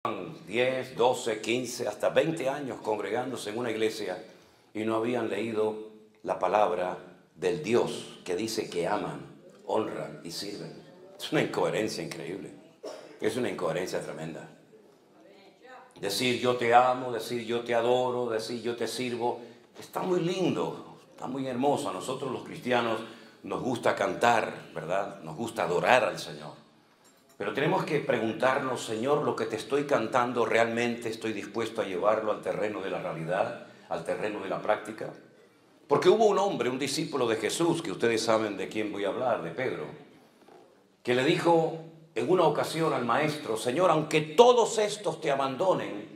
10, 12, 15, hasta 20 años congregándose en una iglesia y no habían leído la palabra del Dios que dice que aman, honran y sirven. Es una incoherencia increíble. Es una incoherencia tremenda. Decir yo te amo, decir yo te adoro, decir yo te sirvo, está muy lindo, está muy hermoso. A nosotros los cristianos nos gusta cantar, ¿verdad? Nos gusta adorar al Señor. Pero tenemos que preguntarnos, Señor, lo que te estoy cantando, ¿realmente estoy dispuesto a llevarlo al terreno de la realidad, al terreno de la práctica? Porque hubo un hombre, un discípulo de Jesús, que ustedes saben de quién voy a hablar, de Pedro, que le dijo en una ocasión al maestro: Señor, aunque todos estos te abandonen,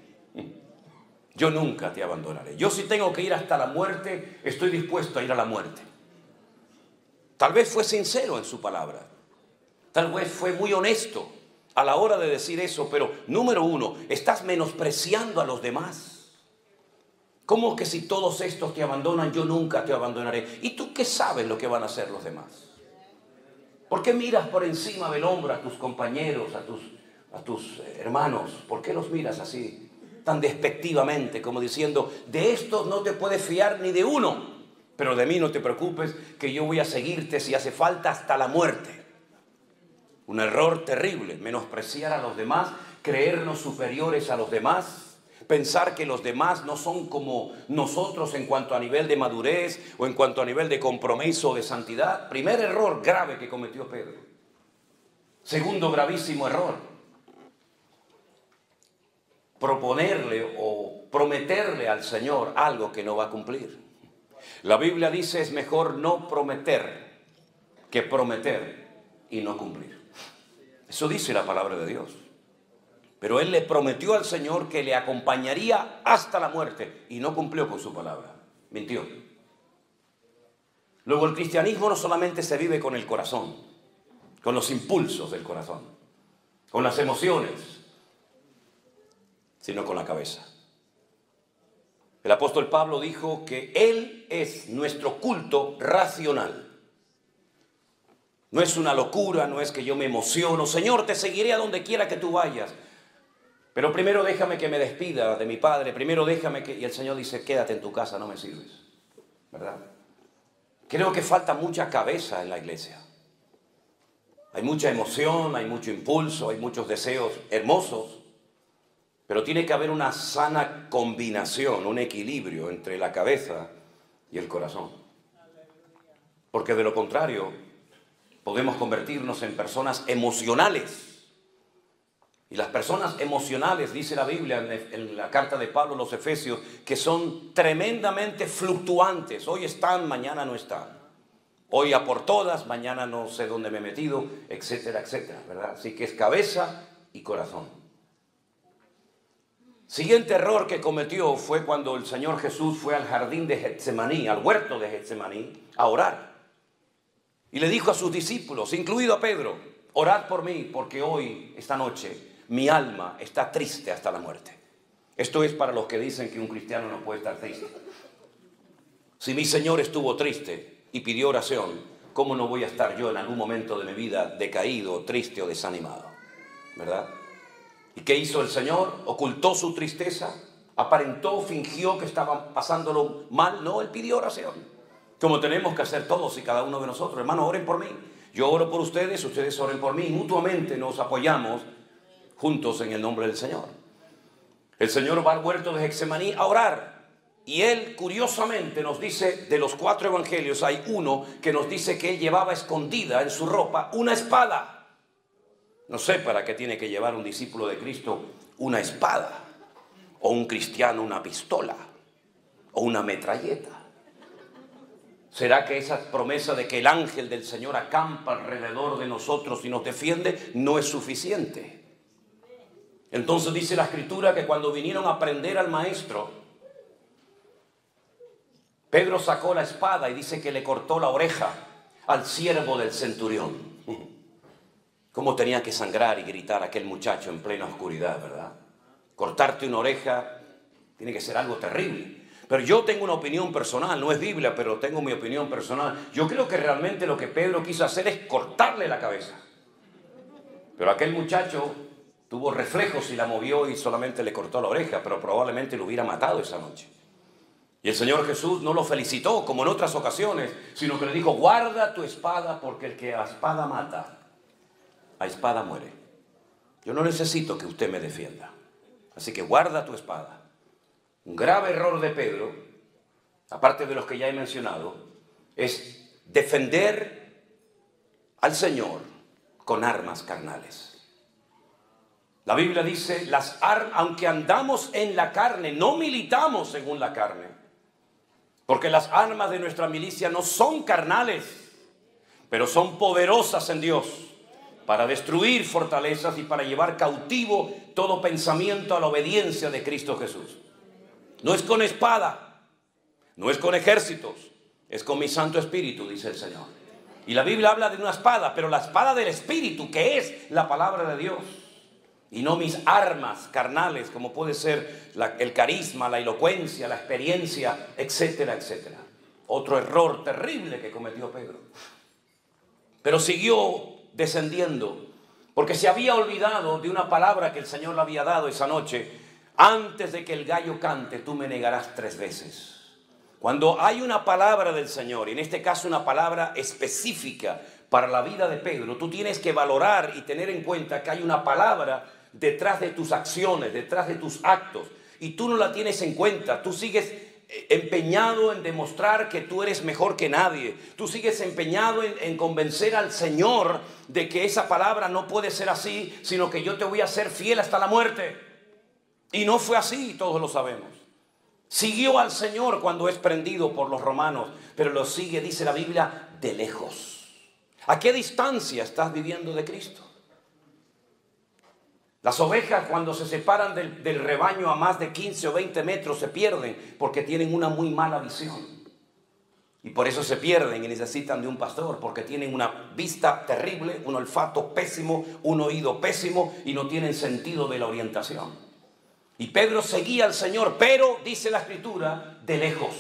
yo nunca te abandonaré. Yo, si tengo que ir hasta la muerte, estoy dispuesto a ir a la muerte. Tal vez fue sincero en su palabra. Tal vez fue muy honesto a la hora de decir eso, pero número uno, estás menospreciando a los demás. ¿Cómo que si todos estos te abandonan, yo nunca te abandonaré? ¿Y tú qué sabes lo que van a hacer los demás? ¿Por qué miras por encima del hombro a tus compañeros, a tus hermanos? ¿Por qué los miras así, tan despectivamente, como diciendo, de estos no te puedes fiar ni de uno, pero de mí no te preocupes, que yo voy a seguirte si hace falta hasta la muerte? Un error terrible, menospreciar a los demás, creernos superiores a los demás, pensar que los demás no son como nosotros en cuanto a nivel de madurez o en cuanto a nivel de compromiso o de santidad. Primer error grave que cometió Pedro. Segundo gravísimo error, proponerle o prometerle al Señor algo que no va a cumplir. La Biblia dice: es mejor no prometer que prometer y no cumplir. Eso dice la palabra de Dios. Pero él le prometió al Señor que le acompañaría hasta la muerte y no cumplió con su palabra. Mintió. Luego, el cristianismo no solamente se vive con el corazón, con los impulsos del corazón, con las emociones, sino con la cabeza. El apóstol Pablo dijo que Él es nuestro culto racional. No es una locura, no es que yo me emociono. Señor, te seguiré a donde quiera que tú vayas. Pero primero déjame que me despida de mi padre. Primero déjame que... Y el Señor dice: quédate en tu casa, no me sirves. ¿Verdad? Creo que falta mucha cabeza en la iglesia. Hay mucha emoción, hay mucho impulso, hay muchos deseos hermosos. Pero tiene que haber una sana combinación, un equilibrio entre la cabeza y el corazón. Porque de lo contrario, podemos convertirnos en personas emocionales. Y las personas emocionales, dice la Biblia en la carta de Pablo a los Efesios, que son tremendamente fluctuantes. Hoy están, mañana no están. Hoy a por todas, mañana no sé dónde me he metido, etcétera, etcétera, ¿verdad? Así que es cabeza y corazón. Siguiente error que cometió fue cuando el Señor Jesús fue al jardín de Getsemaní, al huerto de Getsemaní, a orar. Y le dijo a sus discípulos, incluido a Pedro: orad por mí, porque hoy, esta noche, mi alma está triste hasta la muerte. Esto es para los que dicen que un cristiano no puede estar triste. Si mi Señor estuvo triste y pidió oración, ¿cómo no voy a estar yo en algún momento de mi vida decaído, triste o desanimado? ¿Verdad? ¿Y qué hizo el Señor? ¿Ocultó su tristeza? ¿Aparentó, fingió que estaba pasándolo mal? No, Él pidió oración. Como tenemos que hacer todos y cada uno de nosotros. Hermanos, oren por mí. Yo oro por ustedes, ustedes oren por mí. Mutuamente nos apoyamos juntos en el nombre del Señor. El Señor va al huerto de Getsemaní a orar. Y Él, curiosamente, nos dice, de los 4 evangelios, hay uno que nos dice que Él llevaba escondida en su ropa una espada. No sé para qué tiene que llevar un discípulo de Cristo una espada, o un cristiano una pistola, o una metralleta. ¿Será que esa promesa de que el ángel del Señor acampa alrededor de nosotros y nos defiende no es suficiente? Entonces dice la Escritura que cuando vinieron a prender al maestro, Pedro sacó la espada y dice que le cortó la oreja al siervo del centurión. ¿Cómo tenía que sangrar y gritar aquel muchacho en plena oscuridad, verdad? Cortarte una oreja tiene que ser algo terrible. Pero yo tengo una opinión personal, no es Biblia, pero tengo mi opinión personal. Yo creo que realmente lo que Pedro quiso hacer es cortarle la cabeza. Pero aquel muchacho tuvo reflejos y la movió y solamente le cortó la oreja, pero probablemente lo hubiera matado esa noche. Y el Señor Jesús no lo felicitó como en otras ocasiones, sino que le dijo: guarda tu espada, porque el que a espada mata, a espada muere. Yo no necesito que usted me defienda, así que guarda tu espada. Un grave error de Pedro, aparte de los que ya he mencionado, es defender al Señor con armas carnales. La Biblia dice, aunque andamos en la carne, no militamos según la carne. Porque las armas de nuestra milicia no son carnales, pero son poderosas en Dios para destruir fortalezas y para llevar cautivo todo pensamiento a la obediencia de Cristo Jesús. No es con espada, no es con ejércitos, es con mi Santo Espíritu, dice el Señor. Y la Biblia habla de una espada, pero la espada del Espíritu, que es la palabra de Dios. Y no mis armas carnales, como puede ser el carisma, la elocuencia, la experiencia, etcétera, etcétera. Otro error terrible que cometió Pedro. Pero siguió descendiendo, porque se había olvidado de una palabra que el Señor le había dado esa noche. Antes de que el gallo cante, tú me negarás 3 veces. Cuando hay una palabra del Señor, y en este caso una palabra específica para la vida de Pedro, tú tienes que valorar y tener en cuenta que hay una palabra detrás de tus acciones, detrás de tus actos, y tú no la tienes en cuenta. Tú sigues empeñado en demostrar que tú eres mejor que nadie. Tú sigues empeñado en convencer al Señor de que esa palabra no puede ser así, sino que yo te voy a ser fiel hasta la muerte. Y no fue así, todos lo sabemos. Siguió al Señor cuando es prendido por los romanos, pero lo sigue, dice la Biblia, de lejos. ¿A qué distancia estás viviendo de Cristo? Las ovejas, cuando se separan del rebaño a más de 15 o 20 metros, se pierden porque tienen una muy mala visión. Y por eso se pierden y necesitan de un pastor, porque tienen una vista terrible, un olfato pésimo, un oído pésimo y no tienen sentido de la orientación. Y Pedro seguía al Señor, pero, dice la Escritura, de lejos.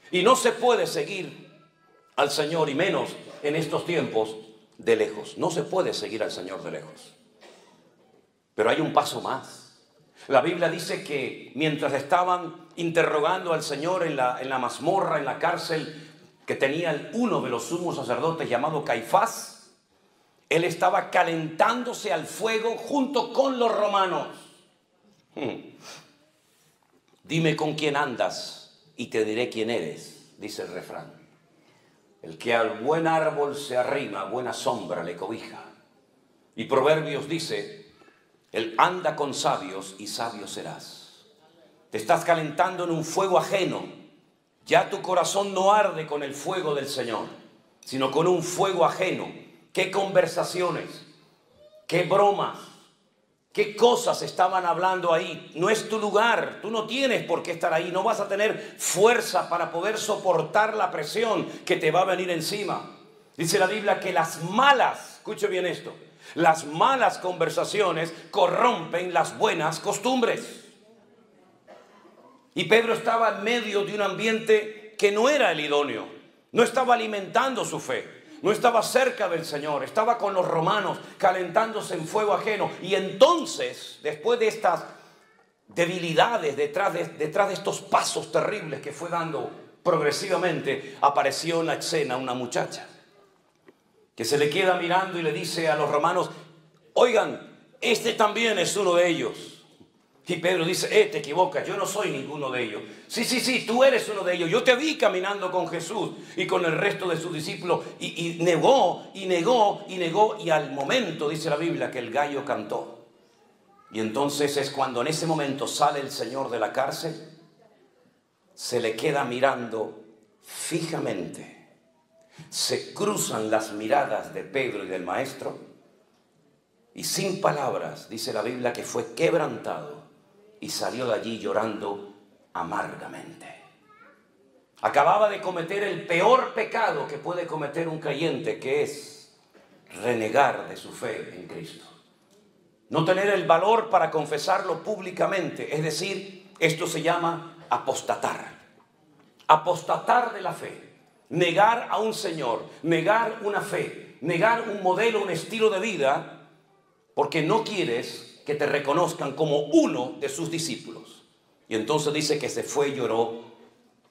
Y no se puede seguir al Señor, y menos en estos tiempos, de lejos. No se puede seguir al Señor de lejos. Pero hay un paso más. La Biblia dice que mientras estaban interrogando al Señor en la mazmorra, en la cárcel que tenía uno de los sumos sacerdotes llamado Caifás, él estaba calentándose al fuego junto con los romanos. Dime con quién andas y te diré quién eres, dice el refrán. El que al buen árbol se arrima, buena sombra le cobija. Y Proverbios dice: él anda con sabios y sabio serás. Te estás calentando en un fuego ajeno. Ya tu corazón no arde con el fuego del Señor, sino con un fuego ajeno. ¿Qué conversaciones? ¿Qué bromas? ¿Qué cosas estaban hablando ahí? No es tu lugar. Tú no tienes por qué estar ahí. No vas a tener fuerza para poder soportar la presión que te va a venir encima. Dice la Biblia que las malas, escuche bien esto, las malas conversaciones corrompen las buenas costumbres. Y Pedro estaba en medio de un ambiente que no era el idóneo. No estaba alimentando su fe. No estaba cerca del Señor. Estaba con los romanos calentándose en fuego ajeno. Y entonces, después de estas debilidades, detrás de estos pasos terribles que fue dando progresivamente, apareció en la escena una muchacha que se le queda mirando y le dice a los romanos: oigan, este también es uno de ellos. Y Pedro dice: te equivocas, yo no soy ninguno de ellos. Sí, tú eres uno de ellos. Yo te vi caminando con Jesús y con el resto de sus discípulos. Y negó, y al momento, dice la Biblia, que el gallo cantó. Y entonces es cuando en ese momento sale el Señor de la cárcel, se le queda mirando fijamente. Se cruzan las miradas de Pedro y del maestro, y sin palabras, dice la Biblia, que fue quebrantado y salió de allí llorando amargamente. Acababa de cometer el peor pecado que puede cometer un creyente, que es renegar de su fe en Cristo. No tener el valor para confesarlo públicamente, es decir, esto se llama apostatar. Apostatar de la fe. Negar a un Señor, negar una fe, negar un modelo, un estilo de vida, porque no quieres que te reconozcan como uno de sus discípulos. Y entonces dice que se fue y lloró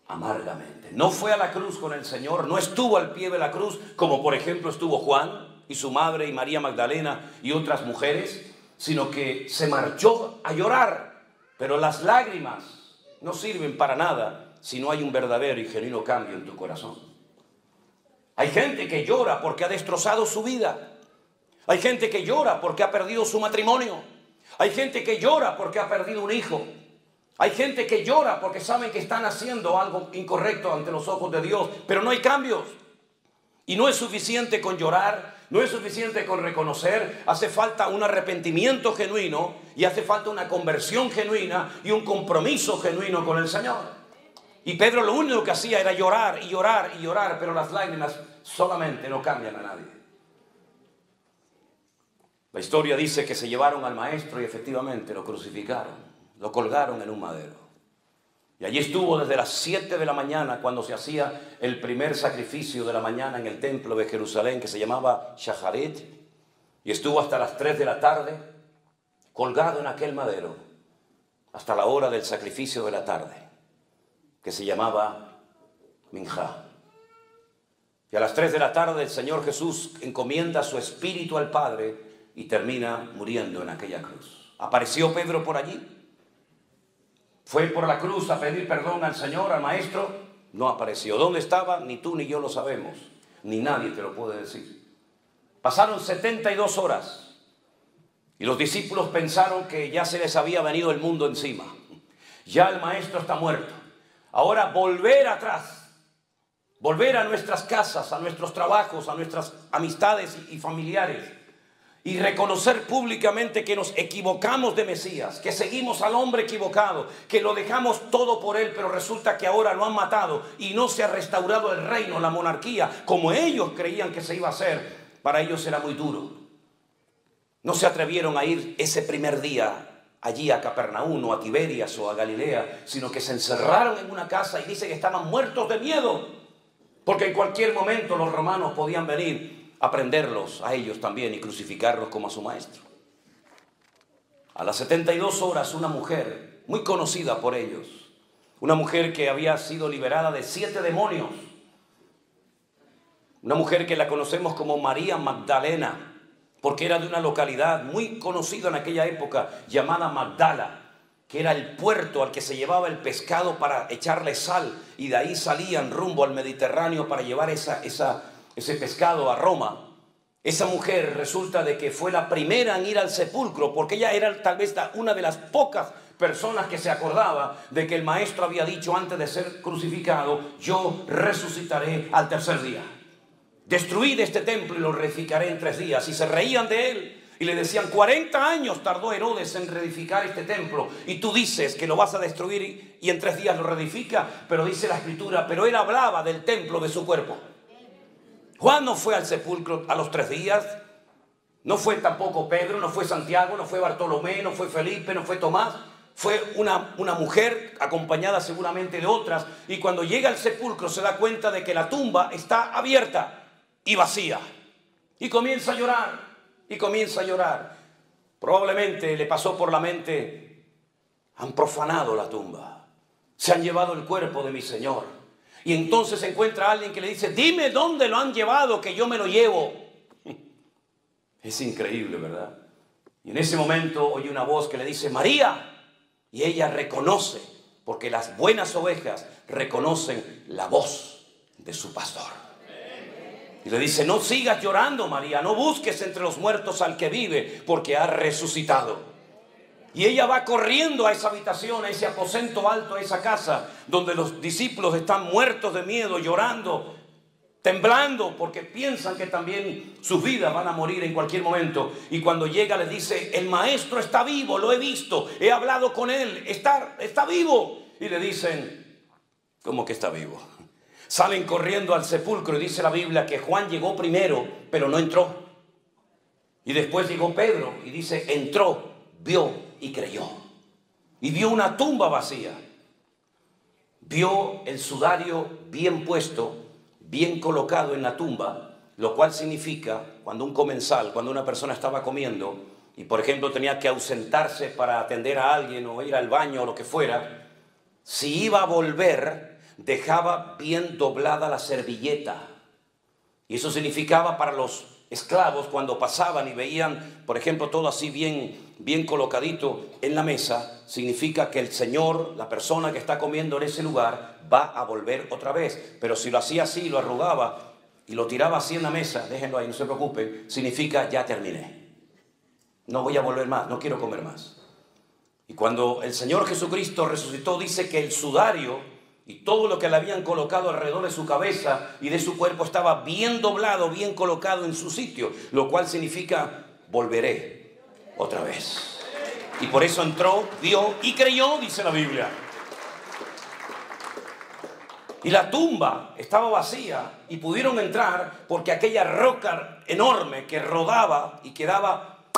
amargamente. No fue a la cruz con el Señor, no estuvo al pie de la cruz, como por ejemplo estuvo Juan y su madre y María Magdalena y otras mujeres, sino que se marchó a llorar. Pero las lágrimas no sirven para nada si no hay un verdadero y genuino cambio en tu corazón. Hay gente que llora porque ha destrozado su vida. Hay gente que llora porque ha perdido su matrimonio. Hay gente que llora porque ha perdido un hijo. Hay gente que llora porque saben que están haciendo algo incorrecto ante los ojos de Dios, pero no hay cambios. Y no es suficiente con llorar, no es suficiente con reconocer, hace falta un arrepentimiento genuino y hace falta una conversión genuina y un compromiso genuino con el Señor. Y Pedro lo único que hacía era llorar y llorar y llorar, pero las lágrimas solamente no cambian a nadie. La historia dice que se llevaron al maestro y efectivamente lo crucificaron. Lo colgaron en un madero. Y allí estuvo desde las 7 de la mañana, cuando se hacía el primer sacrificio de la mañana en el templo de Jerusalén, que se llamaba Shacharit, y estuvo hasta las 3 de la tarde, colgado en aquel madero, hasta la hora del sacrificio de la tarde, que se llamaba Minjá. Y a las 3 de la tarde el Señor Jesús encomienda su espíritu al Padre y termina muriendo en aquella cruz. ¿Apareció Pedro por allí? ¿Fue por la cruz a pedir perdón al Señor, al Maestro? No apareció. ¿Dónde estaba? Ni tú ni yo lo sabemos. Ni nadie te lo puede decir. Pasaron 72 horas y los discípulos pensaron que ya se les había venido el mundo encima. Ya el Maestro está muerto. Ahora volver atrás, volver a nuestras casas, a nuestros trabajos, a nuestras amistades y familiares, y reconocer públicamente que nos equivocamos de Mesías, que seguimos al hombre equivocado, que lo dejamos todo por él, pero resulta que ahora lo han matado y no se ha restaurado el reino, la monarquía, como ellos creían que se iba a hacer. Para ellos era muy duro. No se atrevieron a ir ese primer día allí a Capernaum o a Tiberias o a Galilea, sino que se encerraron en una casa y dice que estaban muertos de miedo, porque en cualquier momento los romanos podían venir a prenderlos a ellos también y crucificarlos como a su maestro. A las 72 horas una mujer muy conocida por ellos, una mujer que había sido liberada de 7 demonios, una mujer que la conocemos como María Magdalena, porque era de una localidad muy conocida en aquella época llamada Magdala, que era el puerto al que se llevaba el pescado para echarle sal, y de ahí salían rumbo al Mediterráneo para llevar ese pescado a Roma. Esa mujer resulta de que fue la primera en ir al sepulcro, porque ella era tal vez una de las pocas personas que se acordaba de que el Maestro había dicho antes de ser crucificado: yo resucitaré al tercer día. Destruid este templo y lo reedificaré en 3 días. Y se reían de él y le decían: 40 años tardó Herodes en reedificar este templo y tú dices que lo vas a destruir y en 3 días lo reedifica. Pero dice la Escritura, pero él hablaba del templo de su cuerpo. Juan no fue al sepulcro a los 3 días, no fue tampoco Pedro, no fue Santiago, no fue Bartolomé, no fue Felipe, no fue Tomás. Fue una mujer acompañada seguramente de otras, y cuando llega al sepulcro se da cuenta de que la tumba está abierta y vacía, y comienza a llorar, y comienza a llorar. Probablemente le pasó por la mente: han profanado la tumba, se han llevado el cuerpo de mi Señor. Y entonces encuentra a alguien que le dice: dime dónde lo han llevado, que yo me lo llevo. Es increíble, ¿verdad? Y en ese momento oye una voz que le dice: María. Y ella reconoce, porque las buenas ovejas reconocen la voz de su pastor. Y le dice: no sigas llorando, María, no busques entre los muertos al que vive, porque ha resucitado. Y ella va corriendo a esa habitación, a ese aposento alto, a esa casa, donde los discípulos están muertos de miedo, llorando, temblando, porque piensan que también sus vidas van a morir en cualquier momento. Y cuando llega les dice: el Maestro está vivo, lo he visto, he hablado con él, está vivo. Y le dicen: ¿cómo que está vivo? Salen corriendo al sepulcro y dice la Biblia que Juan llegó primero, pero no entró. Y después llegó Pedro y dice: entró, vio y creyó. Y vio una tumba vacía. Vio el sudario bien puesto, bien colocado en la tumba, lo cual significa, cuando un comensal, cuando una persona estaba comiendo, y por ejemplo tenía que ausentarse para atender a alguien o ir al baño o lo que fuera, si iba a volver, dejaba bien doblada la servilleta. Y eso significaba para los esclavos, cuando pasaban y veían, por ejemplo, todo así bien colocadito en la mesa, significa que el Señor, la persona que está comiendo en ese lugar, va a volver otra vez. Pero si lo hacía así, lo arrugaba y lo tiraba así en la mesa, déjenlo ahí, no se preocupen, significa ya terminé. No voy a volver más, no quiero comer más. Y cuando el Señor Jesucristo resucitó, dice que el sudario y todo lo que le habían colocado alrededor de su cabeza y de su cuerpo estaba bien doblado, bien colocado en su sitio, lo cual significa volveré otra vez. Y por eso entró, vio y creyó, dice la Biblia. Y la tumba estaba vacía y pudieron entrar porque aquella roca enorme que rodaba y quedaba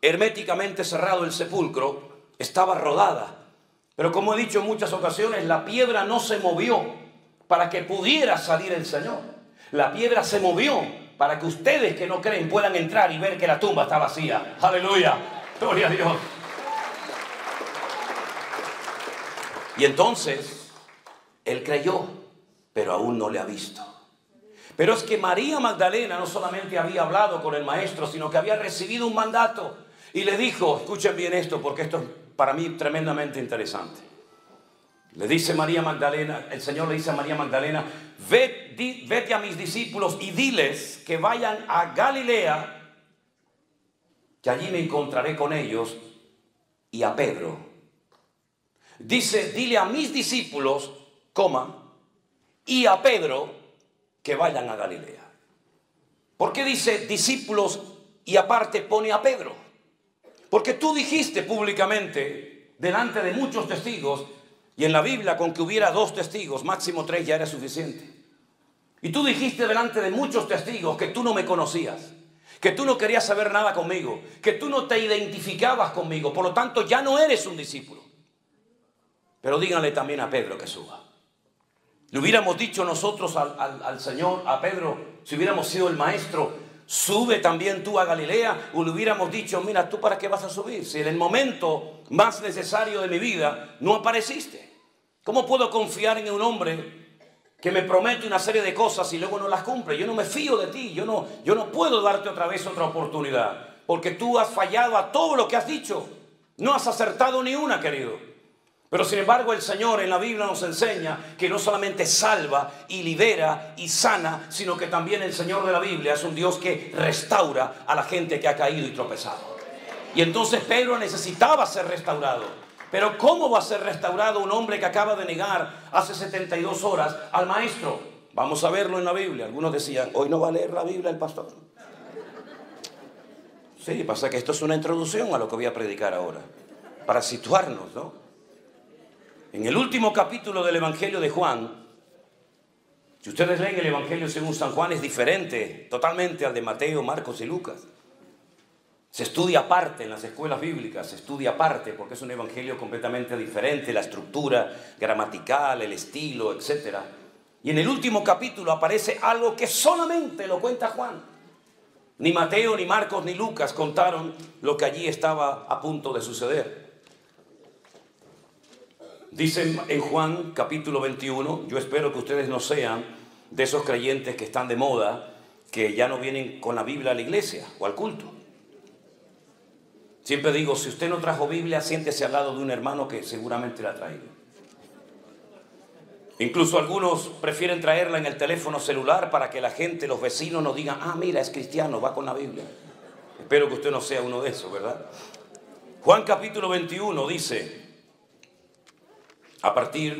herméticamente cerrado el sepulcro estaba rodada. Pero como he dicho en muchas ocasiones, la piedra no se movió para que pudiera salir el Señor. La piedra se movió para que ustedes que no creen puedan entrar y ver que la tumba está vacía. Aleluya, gloria a Dios. Y entonces él creyó, pero aún no le ha visto. Pero es que María Magdalena no solamente había hablado con el maestro, sino que había recibido un mandato. Y le dijo, escuchen bien esto, porque esto es para mí tremendamente interesante. Le dice María Magdalena, el Señor le dice a María Magdalena, vete a mis discípulos y diles que vayan a Galilea, que allí me encontraré con ellos, y a Pedro. Dice, dile a mis discípulos, y a Pedro, que vayan a Galilea. ¿Por qué dice discípulos y aparte pone a Pedro? Porque tú dijiste públicamente, delante de muchos testigos, y en la Biblia con que hubiera 2 testigos, máximo 3 ya era suficiente. Y tú dijiste delante de muchos testigos que tú no me conocías, que tú no querías saber nada conmigo, que tú no te identificabas conmigo, por lo tanto ya no eres un discípulo. Pero díganle también a Pedro que suba. Le hubiéramos dicho nosotros al Señor, a Pedro, si hubiéramos sido el maestro, sube también tú a Galilea, o le hubiéramos dicho, mira, ¿tú para qué vas a subir? Si en el momento más necesario de mi vida no apareciste. ¿Cómo puedo confiar en un hombre que me promete una serie de cosas y luego no las cumple? Yo no me fío de ti, yo no puedo darte otra vez otra oportunidad, porque tú has fallado a todo lo que has dicho. No has acertado ni una, querido. Pero sin embargo el Señor en la Biblia nos enseña que no solamente salva y libera y sana, sino que también el Señor de la Biblia es un Dios que restaura a la gente que ha caído y tropezado. Y entonces Pedro necesitaba ser restaurado. Pero ¿cómo va a ser restaurado un hombre que acaba de negar hace 72 horas al maestro? Vamos a verlo en la Biblia. Algunos decían, hoy no va a leer la Biblia el pastor. Sí, pasa que esto es una introducción a lo que voy a predicar ahora, para situarnos, ¿no? En el último capítulo del Evangelio de Juan, si ustedes leen el Evangelio según San Juan, es diferente totalmente al de Mateo, Marcos y Lucas. Se estudia aparte en las escuelas bíblicas, se estudia aparte porque es un evangelio completamente diferente, la estructura gramatical, el estilo, etc. Y en el último capítulo aparece algo que solamente lo cuenta Juan. Ni Mateo, ni Marcos, ni Lucas contaron lo que allí estaba a punto de suceder. Dice en Juan capítulo 21, yo espero que ustedes no sean de esos creyentes que están de moda, que ya no vienen con la Biblia a la iglesia o al culto. Siempre digo, si usted no trajo Biblia, siéntese al lado de un hermano que seguramente la ha traído. Incluso algunos prefieren traerla en el teléfono celular para que la gente, los vecinos nos digan, ah, mira, es cristiano, va con la Biblia. Espero que usted no sea uno de esos, ¿verdad? Juan capítulo 21 dice,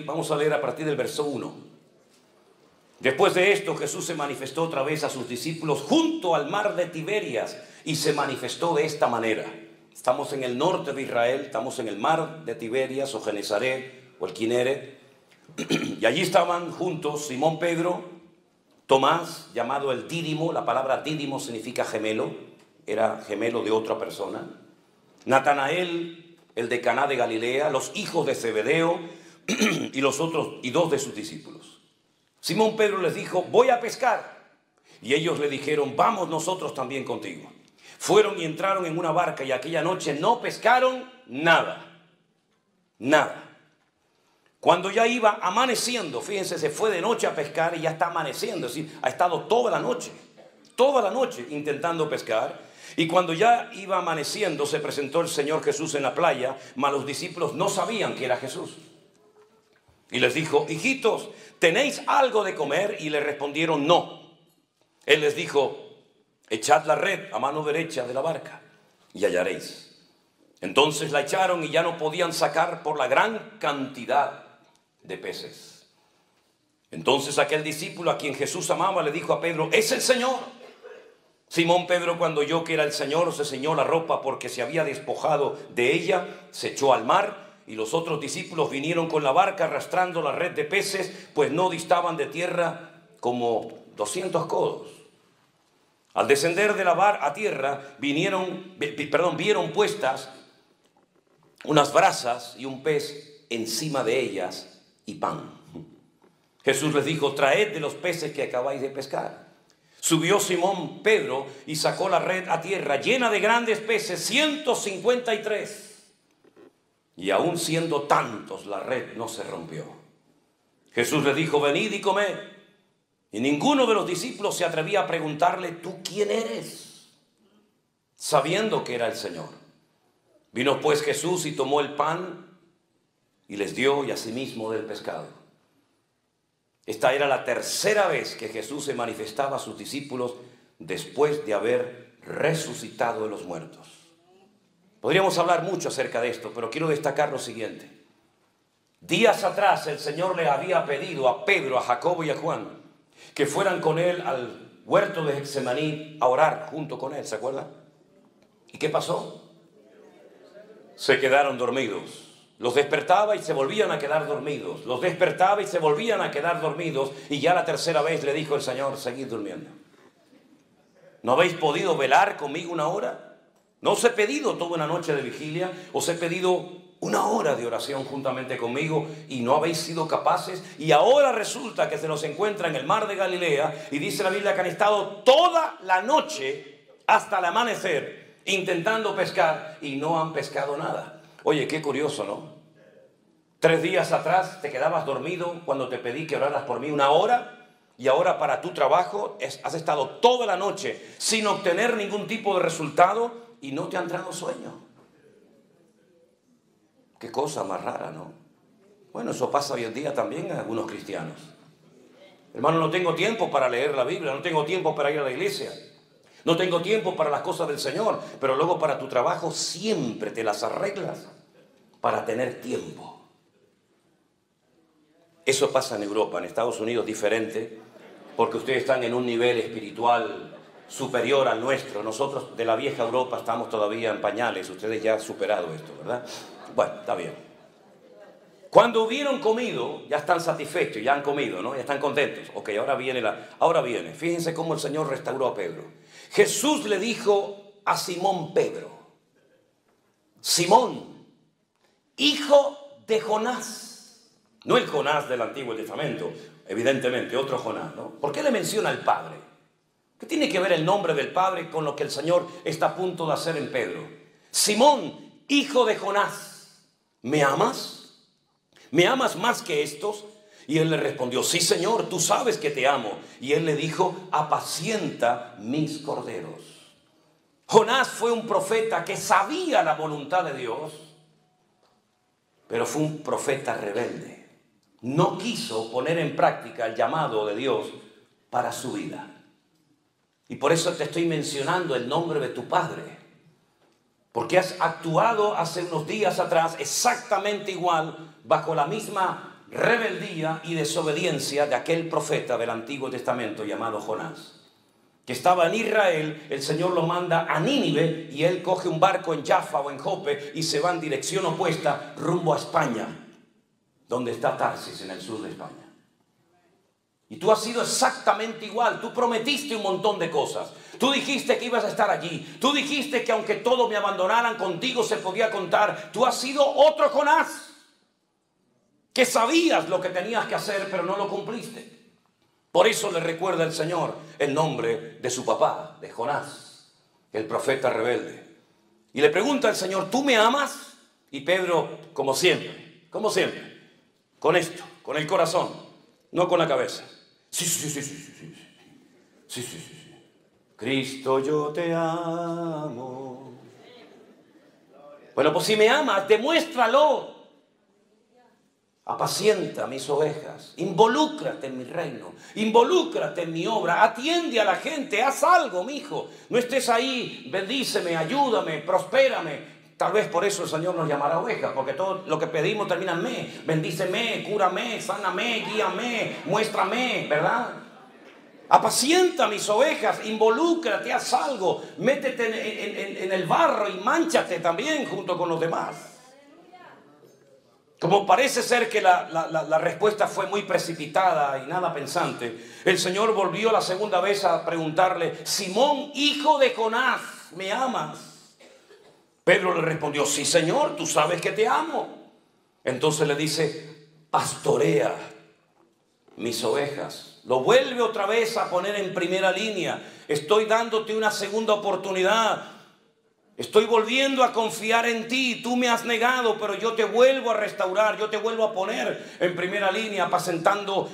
vamos a leer a partir del verso 1. Después de esto, Jesús se manifestó otra vez a sus discípulos junto al mar de Tiberias y se manifestó de esta manera. Estamos en el norte de Israel, estamos en el mar de Tiberias o Genesaret o el Kineret. Y allí estaban juntos Simón Pedro, Tomás, llamado el Dídimo, la palabra Dídimo significa gemelo, era gemelo de otra persona. Natanael, el de Caná de Galilea, los hijos de Zebedeo, y los otros y 2 de sus discípulos. Simón Pedro les dijo, voy a pescar. Y ellos le dijeron, vamos nosotros también contigo. Fueron y entraron en una barca y aquella noche no pescaron nada. Nada. Cuando ya iba amaneciendo, fíjense, se fue de noche a pescar y ya está amaneciendo. Es decir, ha estado toda la noche intentando pescar. Y cuando ya iba amaneciendo, se presentó el Señor Jesús en la playa, mas los discípulos no sabían que era Jesús. Y les dijo: hijitos, ¿tenéis algo de comer? Y le respondieron: no. Él les dijo: echad la red a mano derecha de la barca y hallaréis. Entonces la echaron y ya no podían sacar por la gran cantidad de peces. Entonces aquel discípulo a quien Jesús amaba le dijo a Pedro: es el Señor. Simón Pedro, cuando oyó que era el Señor, se ciñó la ropa porque se había despojado de ella, se echó al mar, y los otros discípulos vinieron con la barca arrastrando la red de peces, pues no distaban de tierra como 200 codos. Al descender de la barca a tierra, vieron puestas unas brasas y un pez encima de ellas y pan. Jesús les dijo: traed de los peces que acabáis de pescar. Subió Simón Pedro y sacó la red a tierra llena de grandes peces, 153. Y aún siendo tantos, la red no se rompió. Jesús les dijo: venid y comed. Y ninguno de los discípulos se atrevía a preguntarle: ¿tú quién eres?, sabiendo que era el Señor. Vino pues Jesús y tomó el pan y les dio, y asimismo del pescado. Esta era la tercera vez que Jesús se manifestaba a sus discípulos después de haber resucitado de los muertos. Podríamos hablar mucho acerca de esto, pero quiero destacar lo siguiente. Días atrás el Señor le había pedido a Pedro, a Jacobo y a Juan que fueran con él al huerto de Getsemaní a orar junto con él, ¿se acuerdan? ¿Y qué pasó? Se quedaron dormidos. Los despertaba y se volvían a quedar dormidos. Los despertaba y se volvían a quedar dormidos. Y ya la tercera vez le dijo el Señor: seguid durmiendo. ¿No habéis podido velar conmigo una hora? ¿No os he pedido toda una noche de vigilia? ¿Os he pedido una hora de oración juntamente conmigo y no habéis sido capaces? Y ahora resulta que se los encuentra en el mar de Galilea, y dice la Biblia que han estado toda la noche hasta el amanecer intentando pescar y no han pescado nada. Oye, qué curioso, ¿no? 3 días atrás te quedabas dormido cuando te pedí que oraras por mí una hora, y ahora para tu trabajo has estado toda la noche sin obtener ningún tipo de resultado y no te ha entrado sueño. Qué cosa más rara, ¿no? Bueno, eso pasa hoy en día también a algunos cristianos. Hermano, no tengo tiempo para leer la Biblia, no tengo tiempo para ir a la iglesia, no tengo tiempo para las cosas del Señor, pero luego para tu trabajo siempre te las arreglas para tener tiempo. Eso pasa en Europa. En Estados Unidos diferente, porque ustedes están en un nivel espiritual superior al nuestro. Nosotros de la vieja Europa estamos todavía en pañales. Ustedes ya han superado esto, ¿verdad? Bueno, está bien. Cuando hubieron comido, ya están satisfechos, ya han comido, ¿no? Ya están contentos. Ok, ahora viene. Fíjense cómo el Señor restauró a Pedro. Jesús le dijo a Simón Pedro: Simón, hijo de Jonás. No el Jonás del Antiguo Testamento, evidentemente, otro Jonás, ¿no? ¿Por qué le menciona al Padre? ¿Qué tiene que ver el nombre del Padre con lo que el Señor está a punto de hacer en Pedro? Simón, hijo de Jonás, ¿me amas? ¿Me amas más que estos? Y él le respondió: sí, Señor, tú sabes que te amo. Y él le dijo: apacienta mis corderos. Jonás fue un profeta que sabía la voluntad de Dios, pero fue un profeta rebelde. No quiso poner en práctica el llamado de Dios para su vida. Y por eso te estoy mencionando el nombre de tu padre, porque has actuado hace unos días atrás exactamente igual, bajo la misma rebeldía y desobediencia de aquel profeta del Antiguo Testamento llamado Jonás, que estaba en Israel. El Señor lo manda a Nínive y él coge un barco en Jaffa o en Jope y se va en dirección opuesta rumbo a España, donde está Tarsis, en el sur de España. Y tú has sido exactamente igual. Tú prometiste un montón de cosas. Tú dijiste que ibas a estar allí. Tú dijiste que aunque todos me abandonaran, contigo se podía contar. Tú has sido otro Jonás, que sabías lo que tenías que hacer, pero no lo cumpliste. Por eso le recuerda el Señor el nombre de su papá, de Jonás. el profeta rebelde. Y le pregunta al Señor, ¿tú me amas? Y Pedro, como siempre, con esto, con el corazón, no con la cabeza. Sí, sí, sí, sí, sí, sí, sí, sí, sí, sí, sí. Cristo, yo te amo. Bueno, pues si me amas, demuéstralo. Apacienta mis ovejas, involúcrate en mi reino, involúcrate en mi obra, atiende a la gente, haz algo, mijo. No estés ahí, bendíceme, ayúdame, prospérame. Tal vez por eso el Señor nos llamará ovejas, porque todo lo que pedimos termina en me. Bendíceme, cúrame, sáname, guíame, muéstrame, ¿verdad? Apacienta mis ovejas, involúcrate, haz algo, métete en el barro y mánchate también junto con los demás. Como parece ser que la respuesta fue muy precipitada y nada pensante, el Señor volvió la segunda vez a preguntarle, Simón, hijo de Jonás, ¿me amas? Pedro le respondió, sí, Señor, tú sabes que te amo. Entonces le dice, pastorea mis ovejas. Lo vuelve otra vez a poner en primera línea. Estoy dándote una segunda oportunidad. Estoy volviendo a confiar en ti. Tú me has negado, pero yo te vuelvo a restaurar. Yo te vuelvo a poner en primera línea, apacentando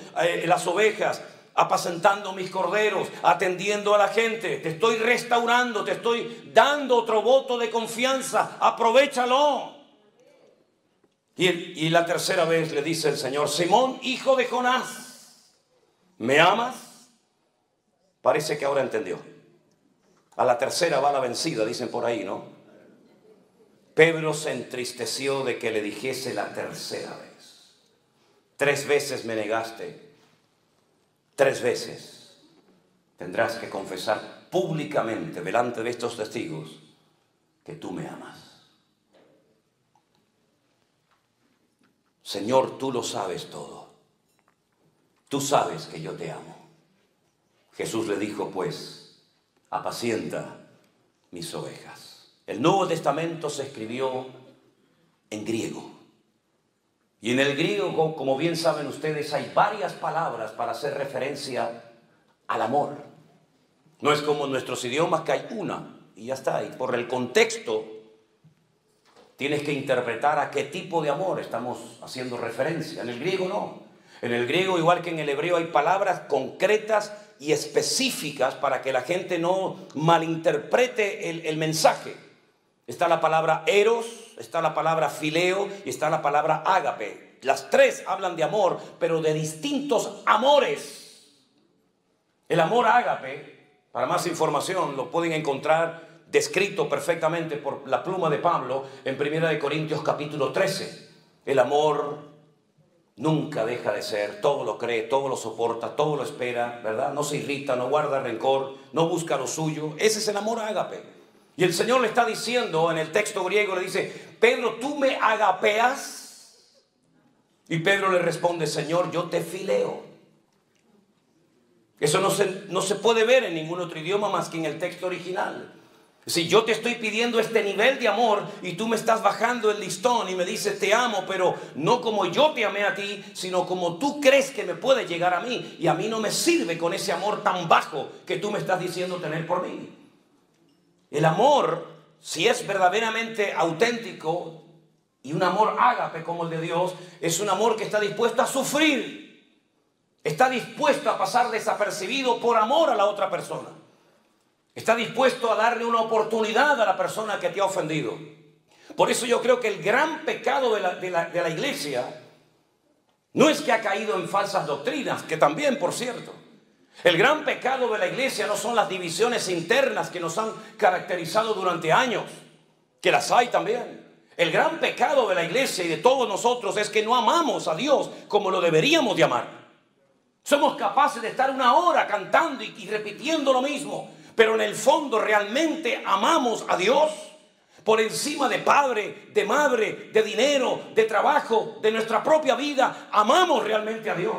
las ovejas, apacentando mis corderos, atendiendo a la gente. Te estoy restaurando, te estoy dando otro voto de confianza. Aprovechalo. Y la tercera vez le dice el Señor, Simón, hijo de Jonás, ¿me amas? Parece que ahora entendió. A la tercera va la vencida, dicen por ahí, ¿no? Pedro se entristeció de que le dijese la tercera vez. 3 veces me negaste. 3 veces tendrás que confesar públicamente delante de estos testigos que tú me amas. Señor, tú lo sabes todo. Tú sabes que yo te amo. Jesús le dijo, pues, apacienta mis ovejas. El Nuevo Testamento se escribió en griego. Y en el griego, como bien saben ustedes, hay varias palabras para hacer referencia al amor. No es como en nuestros idiomas que hay una y ya está. Y por el contexto tienes que interpretar a qué tipo de amor estamos haciendo referencia. En el griego no. En el griego, igual que en el hebreo, hay palabras concretas y específicas para que la gente no malinterprete el mensaje. Está la palabra eros, está la palabra fileo y está la palabra ágape. Las 3 hablan de amor, pero de distintos amores. El amor ágape, para más información, lo pueden encontrar descrito perfectamente por la pluma de Pablo en 1 Corintios capítulo 13. El amor nunca deja de ser, todo lo cree, todo lo soporta, todo lo espera, ¿verdad? No se irrita, no guarda rencor, no busca lo suyo. Ese es el amor ágape. Y el Señor le está diciendo en el texto griego, le dice, Pedro, ¿tú me agapeas? Y Pedro le responde, Señor, yo te fileo. Eso no se puede ver en ningún otro idioma más que en el texto original. Si yo te estoy pidiendo este nivel de amor y tú me estás bajando el listón y me dices te amo, pero no como yo te amé a ti, sino como tú crees que me puede llegar a mí, y a mí no me sirve con ese amor tan bajo que tú me estás diciendo tener por mí. El amor, si es verdaderamente auténtico y un amor ágape como el de Dios, es un amor que está dispuesto a sufrir, está dispuesto a pasar desapercibido por amor a la otra persona. Está dispuesto a darle una oportunidad a la persona que te ha ofendido. Por eso yo creo que el gran pecado de la iglesia no es que ha caído en falsas doctrinas, que también, por cierto. El gran pecado de la iglesia no son las divisiones internas que nos han caracterizado durante años, que las hay también. El gran pecado de la iglesia y de todos nosotros es que no amamos a Dios como lo deberíamos de amar. Somos capaces de estar 1 hora cantando y repitiendo lo mismo, pero en el fondo realmente amamos a Dios por encima de padre, de madre, de dinero, de trabajo, de nuestra propia vida. Amamos realmente a Dios.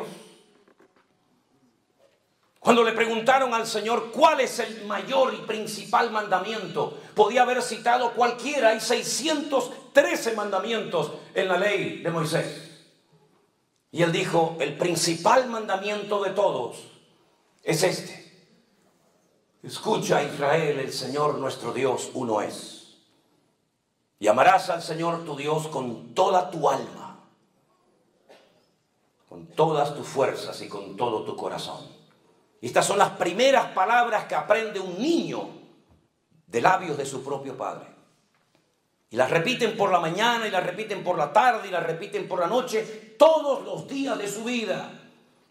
Cuando le preguntaron al Señor cuál es el mayor y principal mandamiento, podía haber citado cualquiera. Hay 613 mandamientos en la ley de Moisés. Y él dijo, el principal mandamiento de todos es este: Escucha, Israel, el Señor nuestro Dios uno es. Y amarás al Señor tu Dios con toda tu alma, con todas tus fuerzas y con todo tu corazón. Y estas son las primeras palabras que aprende un niño de labios de su propio padre. Y las repiten por la mañana, y las repiten por la tarde, y las repiten por la noche, todos los días de su vida.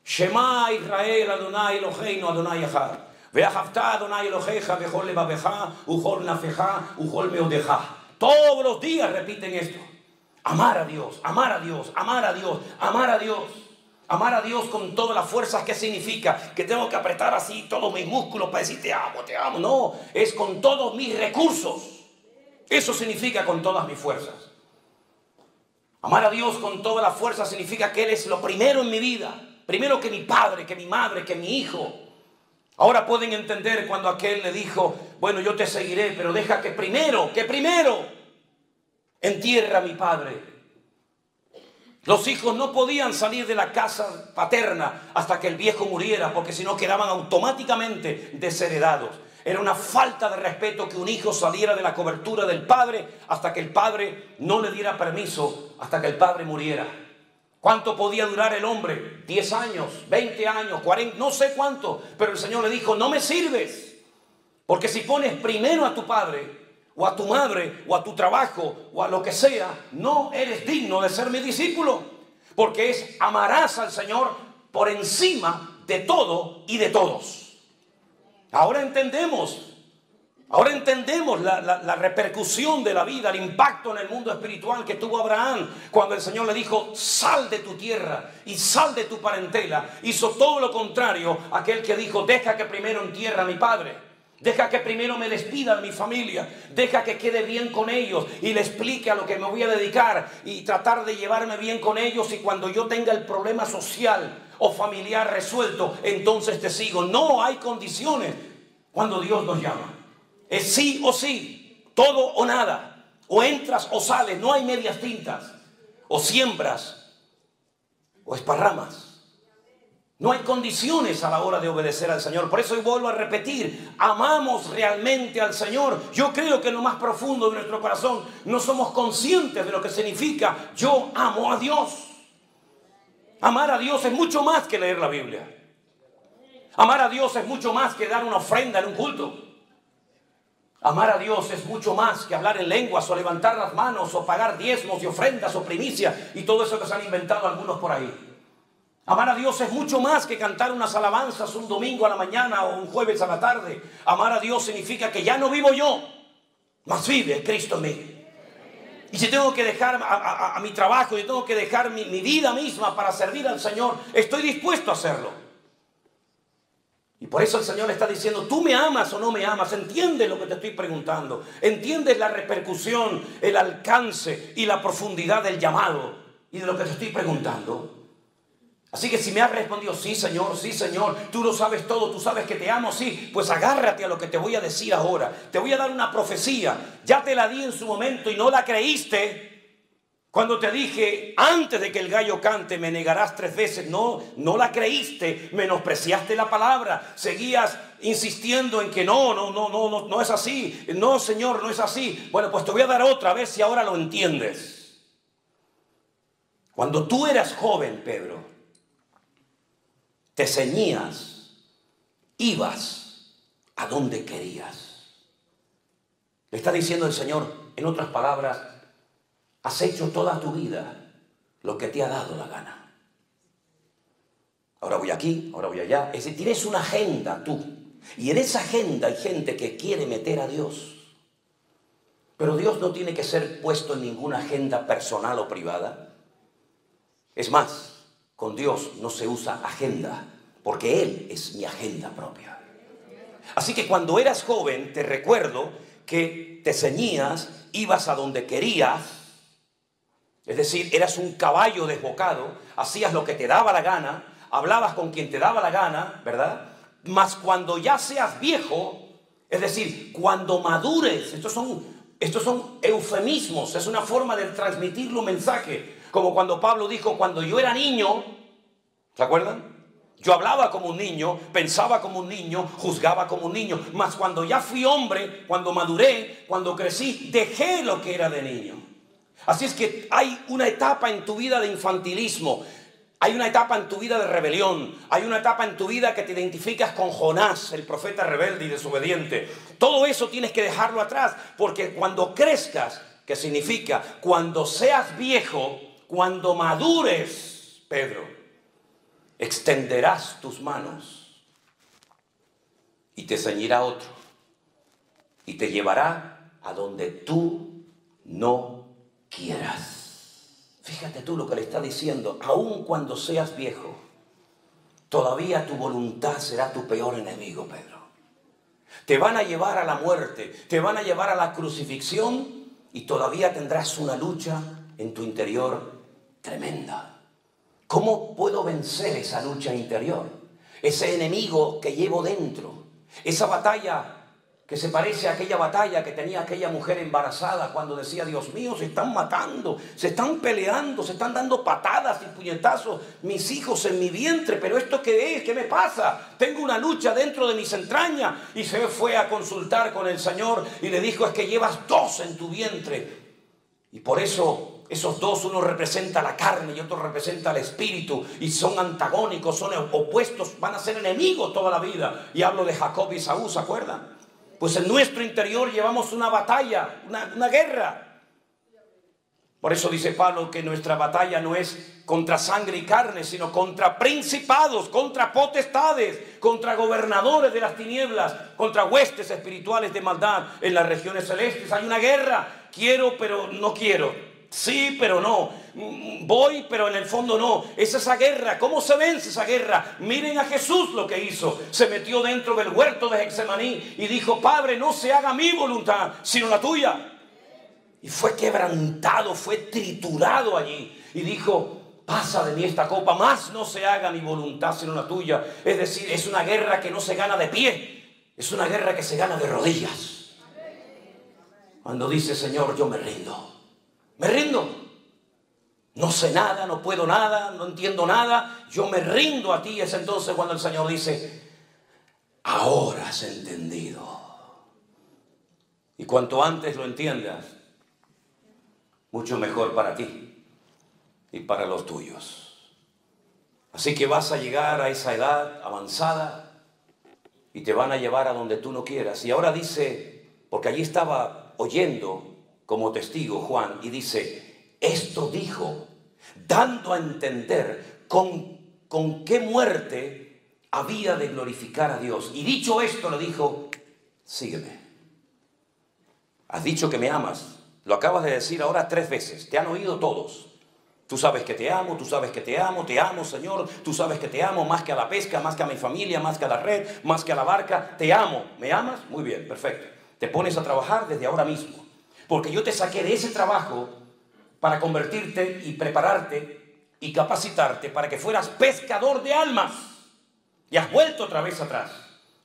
Shema Israel Adonai Eloheinu Adonai Echad. Ve'ahavta Adonai Elohecha bechol levavecha uchol nafecha uchol meodecha. Todos los días repiten esto. Amar a Dios, amar a Dios, amar a Dios, amar a Dios. Amar a Dios con todas las fuerzas. ¿Qué significa? Que tengo que apretar así todos mis músculos para decir te amo, te amo. No, es con todos mis recursos. Eso significa con todas mis fuerzas. Amar a Dios con todas las fuerzas significa que Él es lo primero en mi vida. Primero que mi padre, que mi madre, que mi hijo. Ahora pueden entender cuando aquel le dijo, bueno, yo te seguiré, pero deja que primero entierra a mi padre. Los hijos no podían salir de la casa paterna hasta que el viejo muriera, porque si no quedaban automáticamente desheredados. Era una falta de respeto que un hijo saliera de la cobertura del padre hasta que el padre no le diera permiso, hasta que el padre muriera. ¿Cuánto podía durar el hombre? 10 años, 20 años, 40, no sé cuánto. Pero el Señor le dijo, no me sirves. Porque si pones primero a tu padre, o a tu madre, o a tu trabajo, o a lo que sea, no eres digno de ser mi discípulo. Porque amarás al Señor por encima de todo y de todos. Ahora entendemos la repercusión de la vida, el impacto en el mundo espiritual que tuvo Abraham cuando el Señor le dijo, sal de tu tierra y sal de tu parentela. Hizo todo lo contrario a aquel que dijo, deja que primero entierre a mi padre. Deja que primero me despida de mi familia. Deja que quede bien con ellos y le explique a lo que me voy a dedicar y tratar de llevarme bien con ellos. Y cuando yo tenga el problema social o familiar resuelto, entonces te sigo. No hay condiciones cuando Dios nos llama. Es sí o sí, todo o nada. O entras o sales, no hay medias tintas. O siembras o esparramas. No hay condiciones a la hora de obedecer al Señor. Por eso hoy vuelvo a repetir, amamos realmente al Señor. Yo creo que en lo más profundo de nuestro corazón no somos conscientes de lo que significa yo amo a Dios. Amar a Dios es mucho más que leer la Biblia. Amar a Dios es mucho más que dar una ofrenda en un culto. Amar a Dios es mucho más que hablar en lenguas o levantar las manos o pagar diezmos y ofrendas o primicias y todo eso que se han inventado algunos por ahí. Amar a Dios es mucho más que cantar unas alabanzas un domingo a la mañana o un jueves a la tarde. Amar a Dios significa que ya no vivo yo, mas vive Cristo en mí. Y si tengo que dejar a mi trabajo, y tengo que dejar mi vida misma para servir al Señor, estoy dispuesto a hacerlo. Y por eso el Señor está diciendo, ¿tú me amas o no me amas? ¿Entiendes lo que te estoy preguntando? ¿Entiendes la repercusión, el alcance y la profundidad del llamado y de lo que te estoy preguntando? Así que si me has respondido, sí Señor, tú lo sabes todo, tú sabes que te amo, sí, pues agárrate a lo que te voy a decir ahora. Te voy a dar una profecía, ya te la di en su momento y no la creíste. Cuando te dije, antes de que el gallo cante, me negarás 3 veces. No la creíste, menospreciaste la palabra, seguías insistiendo en que no es así. No, Señor, no es así. Bueno, pues te voy a dar otra vez si ahora lo entiendes. Cuando tú eras joven, Pedro, te ceñías, ibas a donde querías. Le está diciendo el Señor, en otras palabras, has hecho toda tu vida lo que te ha dado la gana. Ahora voy aquí, ahora voy allá. Es decir, tienes una agenda tú. Y en esa agenda hay gente que quiere meter a Dios. Pero Dios no tiene que ser puesto en ninguna agenda personal o privada. Es más, con Dios no se usa agenda, porque Él es mi agenda propia. Así que cuando eras joven, te recuerdo que te ceñías, ibas a donde querías. Es decir, eras un caballo desbocado, hacías lo que te daba la gana, hablabas con quien te daba la gana, ¿verdad? Mas cuando ya seas viejo, es decir, cuando madures, estos son eufemismos, es una forma de transmitir un mensaje. Como cuando Pablo dijo, cuando yo era niño, ¿se acuerdan? Yo hablaba como un niño, pensaba como un niño, juzgaba como un niño. Mas cuando ya fui hombre, cuando maduré, cuando crecí, dejé lo que era de niño. Así es que hay una etapa en tu vida de infantilismo. Hay una etapa en tu vida de rebelión. Hay una etapa en tu vida que te identificas con Jonás, el profeta rebelde y desobediente. Todo eso tienes que dejarlo atrás, porque cuando crezcas, ¿qué significa? Cuando seas viejo, cuando madures, Pedro, extenderás tus manos y te ceñirá otro y te llevará a donde tú no quieras. Fíjate tú lo que le está diciendo. Aun cuando seas viejo, todavía tu voluntad será tu peor enemigo, Pedro. Te van a llevar a la muerte, te van a llevar a la crucifixión y todavía tendrás una lucha en tu interior tremenda. ¿Cómo puedo vencer esa lucha interior? Ese enemigo que llevo dentro. Esa batalla que se parece a aquella batalla que tenía aquella mujer embarazada cuando decía, Dios mío, se están matando, se están peleando, se están dando patadas y puñetazos mis hijos en mi vientre. ¿Pero esto qué es? ¿Qué me pasa? Tengo una lucha dentro de mis entrañas. Y se fue a consultar con el Señor y le dijo, es que llevas 2 en tu vientre. Y por eso esos 2, uno representa la carne y otro representa el espíritu, y son antagónicos, son opuestos, van a ser enemigos toda la vida. Y hablo de Jacob y Esaú, ¿se acuerdan? Pues en nuestro interior llevamos una batalla, una guerra. Por eso dice Pablo que nuestra batalla no es contra sangre y carne, sino contra principados, contra potestades, contra gobernadores de las tinieblas, contra huestes espirituales de maldad en las regiones celestes. Hay una guerra. Quiero, pero no quiero. Sí, pero no. Voy, pero en el fondo no. Es esa guerra. ¿Cómo se vence esa guerra? Miren a Jesús lo que hizo. Se metió dentro del huerto de Getsemaní y dijo, Padre, no se haga mi voluntad, sino la tuya. Y fue quebrantado, fue triturado allí. Y dijo, pasa de mí esta copa, más no se haga mi voluntad, sino la tuya. Es decir, es una guerra que no se gana de pie. Es una guerra que se gana de rodillas. Cuando dice, Señor, yo me rindo. Me rindo. No sé nada, no puedo nada, no entiendo nada. Yo me rindo a ti. Es entonces cuando el Señor dice, ahora has entendido. Y cuanto antes lo entiendas, mucho mejor para ti y para los tuyos. Así que vas a llegar a esa edad avanzada y te van a llevar a donde tú no quieras. Y ahora dice, porque allí estaba oyendo como testigo Juan, y dice, esto dijo, dando a entender con qué muerte había de glorificar a Dios. Y dicho esto le dijo, sígueme. Has dicho que me amas. Lo acabas de decir ahora 3 veces. Te han oído todos. Tú sabes que te amo, tú sabes que te amo, Señor. Tú sabes que te amo más que a la pesca, más que a mi familia, más que a la red, más que a la barca. Te amo. ¿Me amas? Muy bien, perfecto. Te pones a trabajar desde ahora mismo. Porque yo te saqué de ese trabajo para convertirte y prepararte y capacitarte para que fueras pescador de almas. Y has vuelto otra vez atrás.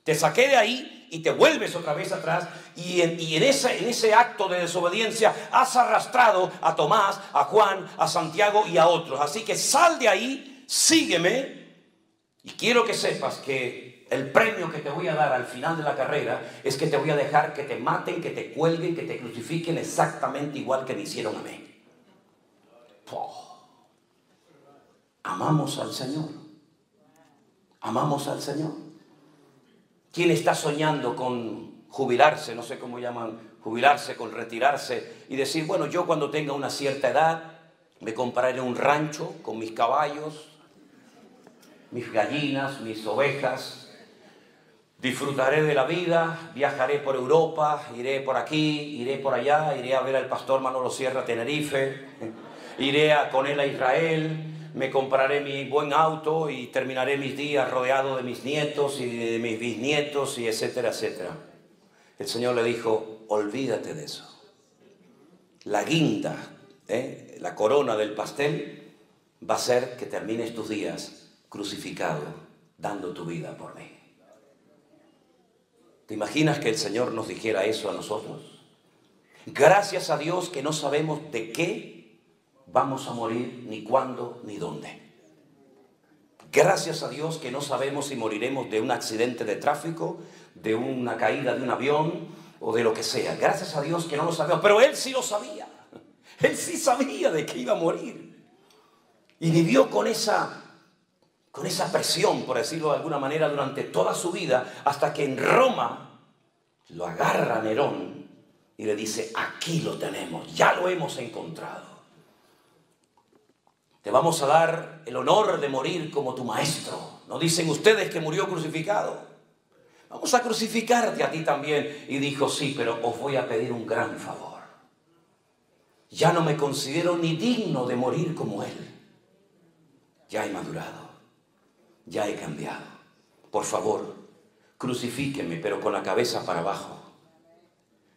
Te saqué de ahí y te vuelves otra vez atrás. Y en ese acto de desobediencia has arrastrado a Tomás, a Juan, a Santiago y a otros. Así que sal de ahí, sígueme. Y quiero que sepas que el premio que te voy a dar al final de la carrera es que te voy a dejar que te maten, que te cuelguen, que te crucifiquen exactamente igual que me hicieron a mí. Oh. Amamos al Señor. Amamos al Señor. ¿Quién está soñando con jubilarse? No sé cómo llaman, jubilarse, con retirarse y decir, bueno, yo cuando tenga una cierta edad me compraré un rancho con mis caballos, mis gallinas, mis ovejas. Disfrutaré de la vida, viajaré por Europa, iré por aquí, iré por allá, iré a ver al pastor Manolo Sierra a Tenerife, iré con él a Israel, me compraré mi buen auto y terminaré mis días rodeado de mis nietos y de mis bisnietos y etcétera, etcétera. El Señor le dijo, olvídate de eso. La guinda, la corona del pastel va a ser que termines tus días crucificado, dando tu vida por mí. ¿Te imaginas que el Señor nos dijera eso a nosotros? Gracias a Dios que no sabemos de qué vamos a morir, ni cuándo, ni dónde. Gracias a Dios que no sabemos si moriremos de un accidente de tráfico, de una caída de un avión o de lo que sea. Gracias a Dios que no lo sabemos, pero Él sí lo sabía. Él sí sabía de que iba a morir. Y vivió con esa presión, por decirlo de alguna manera, durante toda su vida, hasta que en Roma lo agarra Nerón y le dice: aquí lo tenemos, ya lo hemos encontrado. Te vamos a dar el honor de morir como tu maestro. ¿No dicen ustedes que murió crucificado? Vamos a crucificarte a ti también. Y dijo: sí, pero os voy a pedir un gran favor. Ya no me considero ni digno de morir como él. Ya he madurado, ya he cambiado. Por favor, crucifíqueme, pero con la cabeza para abajo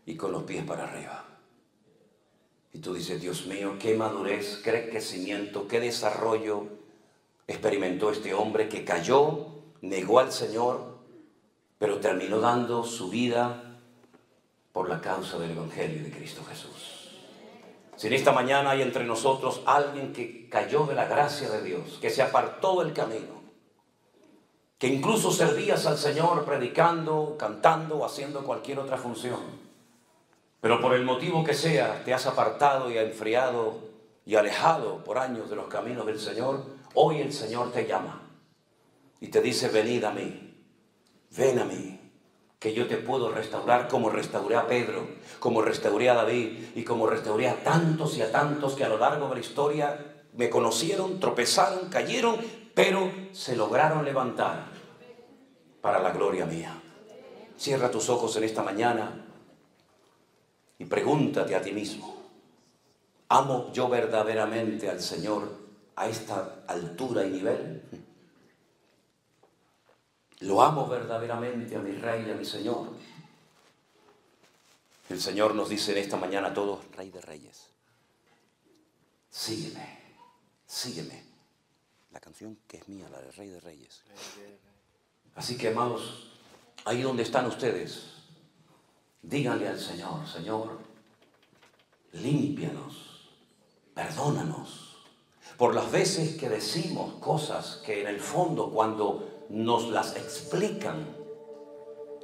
y con los pies para arriba. Y tú dices: Dios mío, qué madurez, qué crecimiento, qué desarrollo experimentó este hombre que cayó, negó al Señor, pero terminó dando su vida por la causa del Evangelio de Cristo Jesús. Si en esta mañana hay entre nosotros alguien que cayó de la gracia de Dios, que se apartó del camino, que incluso servías al Señor predicando, cantando o haciendo cualquier otra función, pero por el motivo que sea te has apartado y enfriado y alejado por años de los caminos del Señor, hoy el Señor te llama y te dice: venid a mí, ven a mí, que yo te puedo restaurar como restauré a Pedro, como restauré a David y como restauré a tantos y a tantos que a lo largo de la historia me conocieron, tropezaron, cayeron, pero se lograron levantar para la gloria mía. Cierra tus ojos en esta mañana y pregúntate a ti mismo: ¿amo yo verdaderamente al Señor a esta altura y nivel? ¿Lo amo verdaderamente a mi Rey y a mi Señor? El Señor nos dice en esta mañana a todos: Rey de Reyes, sígueme, sígueme. La canción que es mía, la de Rey de Reyes. Así que, amados, ahí donde están ustedes, díganle al Señor: Señor, límpianos, perdónanos por las veces que decimos cosas que en el fondo, cuando nos las explican,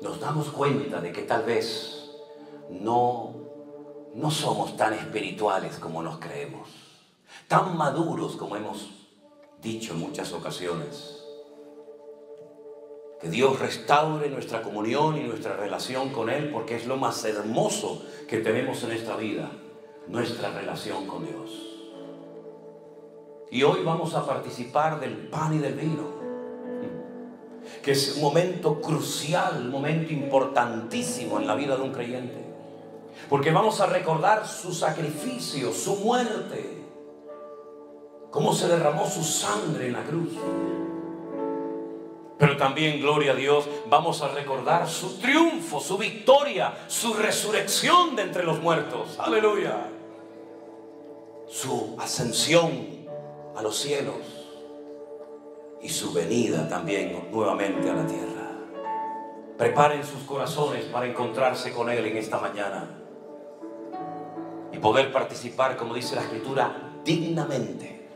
nos damos cuenta de que tal vez no somos tan espirituales como nos creemos, tan maduros como hemos dicho en muchas ocasiones. Que Dios restaure nuestra comunión y nuestra relación con Él, porque es lo más hermoso que tenemos en esta vida, nuestra relación con Dios. Y hoy vamos a participar del pan y del vino, que es un momento crucial, un momento importantísimo en la vida de un creyente, porque vamos a recordar su sacrificio, su muerte, cómo se derramó su sangre en la cruz. Pero también, gloria a Dios, vamos a recordar su triunfo, su victoria, su resurrección de entre los muertos. Aleluya. Su ascensión a los cielos y su venida también nuevamente a la tierra. Preparen sus corazones para encontrarse con Él en esta mañana y poder participar, como dice la Escritura, dignamente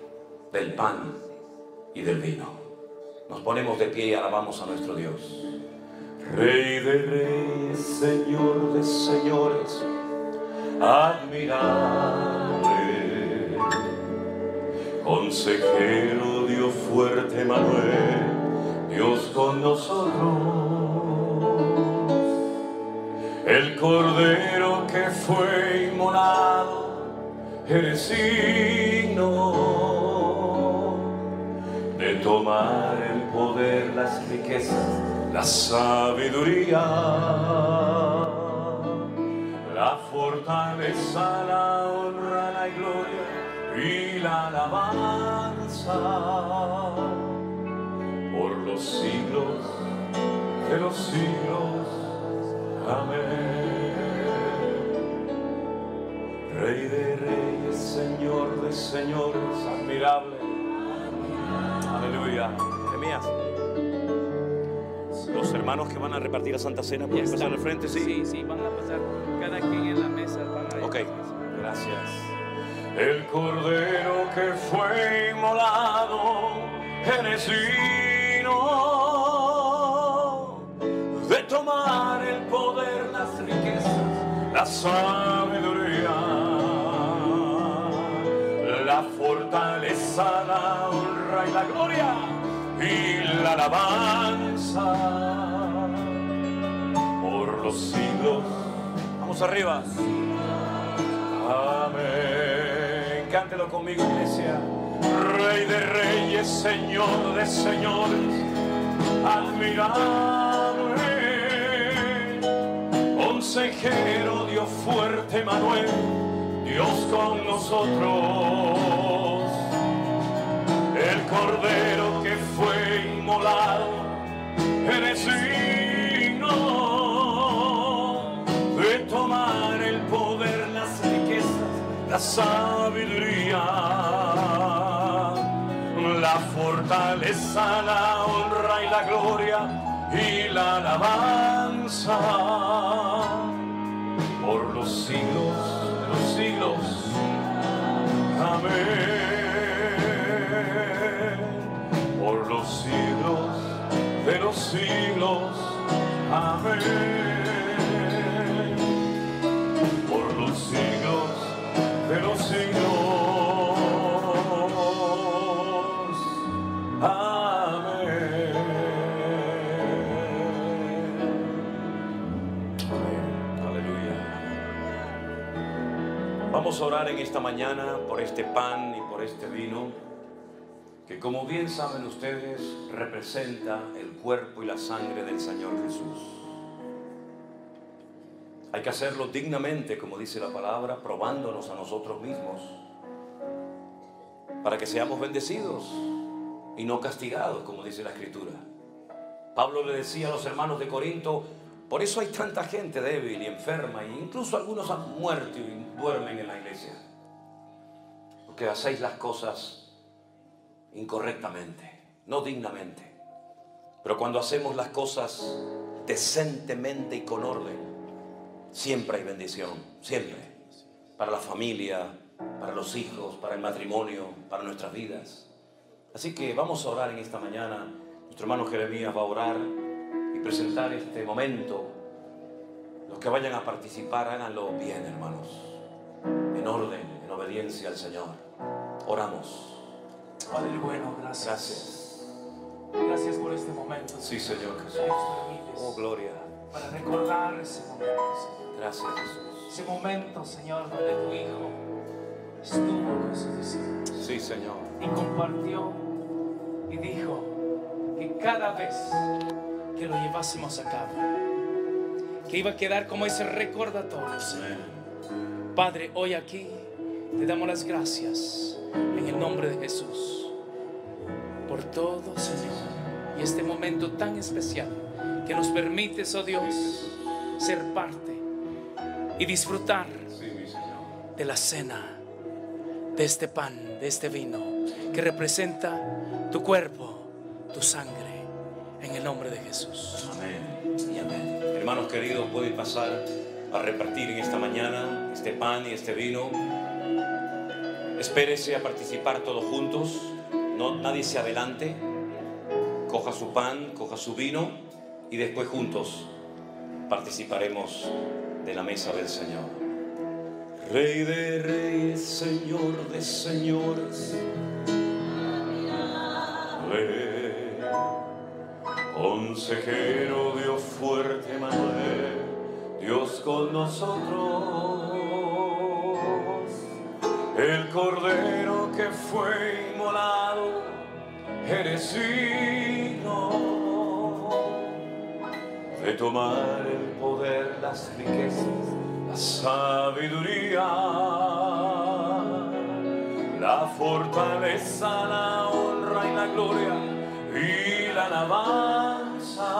del pan y del vino. Nos ponemos de pie y alabamos a nuestro Dios. Rey de reyes, Señor de señores, admirable, consejero, Dios fuerte, Manuel, Dios con nosotros, el Cordero que fue inmolado, eres signo de tomar el poder, las riquezas, la sabiduría, la fortaleza, la honra, la gloria y la alabanza por los siglos de los siglos. Amén. Rey de reyes, Señor de señores, admirable. Aleluya. Jeremías, los hermanos que van a repartir la Santa Cena pueden pasar al frente, ¿sí? Sí, van a pasar cada quien en la mesa. Ok, gracias. El Cordero que fue inmolado, eres digno de tomar el poder, las riquezas, la sabiduría, la fortaleza, la honra y la gloria y la alabanza por los siglos. Vamos arriba. Amén. Cántelo conmigo, iglesia. Rey de reyes, Señor de señores, admirable, consejero, Dios fuerte, Manuel, Dios con nosotros, el Cordero que fue inmolado, eres digno de tomar el poder, las riquezas, la sabiduría, la fortaleza, la honra y la gloria y la alabanza por los siglos de los siglos. Amén. Por los siglos de los siglos. Amén. Por los siglos de los siglos. Amén. Aleluya. Vamos a orar en esta mañana por este pan y por este vino, que como bien saben ustedes, representa el cuerpo y la sangre del Señor Jesús. Hay que hacerlo dignamente, como dice la palabra, probándonos a nosotros mismos, para que seamos bendecidos y no castigados, como dice la Escritura. Pablo le decía a los hermanos de Corinto: por eso hay tanta gente débil y enferma, e incluso algunos han muerto y duermen en la iglesia, porque hacéis las cosas incorrectamente, no dignamente. Pero cuando hacemos las cosas decentemente y con orden, siempre hay bendición, siempre, para la familia, para los hijos, para el matrimonio, para nuestras vidas. Así que vamos a orar en esta mañana. Nuestro hermano Jeremías va a orar y presentar este momento. Los que vayan a participar, háganlo bien, hermanos, en orden, en obediencia al Señor. Oramos. Padre bueno, gracias. Gracias. Gracias por este momento. Sí, Señor Jesús. Nos permites Oh, gloria. para recordar ese momento, Señor. Gracias, Jesús. Ese momento, Señor, donde tu Hijo estuvo con sus discípulos Sí, Señor. y compartió y dijo que cada vez que lo llevásemos a cabo, que iba a quedar como ese recordatorio, Señor. Padre, hoy aquí te damos las gracias en el nombre de Jesús por todo, Señor, y este momento tan especial que nos permites, oh Dios, ser parte y disfrutar de la cena, de este pan, de este vino que representa tu cuerpo, tu sangre, en el nombre de Jesús. Amén y amén. Hermanos queridos, pueden pasar a repartir en esta mañana este pan y este vino. Espérese a participar todos juntos. No, nadie se adelante. Coja su pan, coja su vino y después juntos participaremos de la mesa del Señor. Rey de reyes, Señor de señores, Rey, consejero, Dios fuerte, Manuel, Dios con nosotros, el Cordero que fue inmolado, eres digno de tomar el poder, las riquezas, la sabiduría, la fortaleza, la honra y la gloria y la alabanza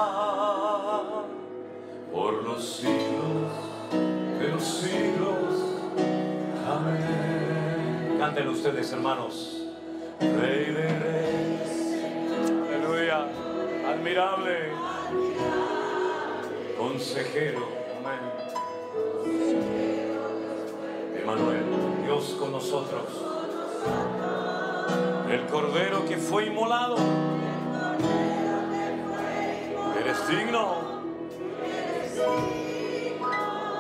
por los siglos de los siglos. Amén. Canten ustedes, hermanos. Rey de reyes, aleluya, admirable, consejero, amén, Emanuel, Dios con nosotros, el Cordero Cordero que fue inmolado. Eres digno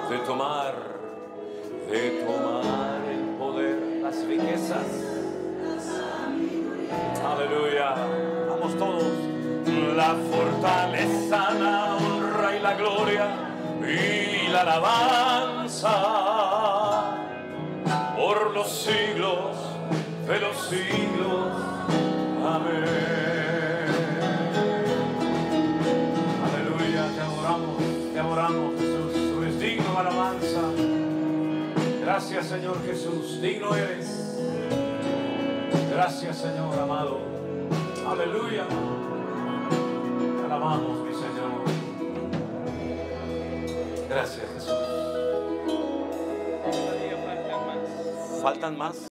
de tomar el poder, las riquezas. aleluya. Vamos todos. La fortaleza, la honra y la gloria y la alabanza por los siglos de los siglos. Amén. Aleluya, te adoramos Jesús. Tú eres digno de alabanza. Gracias Señor Jesús, digno eres. Gracias Señor amado. Aleluya. Te alabamos mi Señor. Gracias Jesús. Todavía faltan más. ¿Faltan más?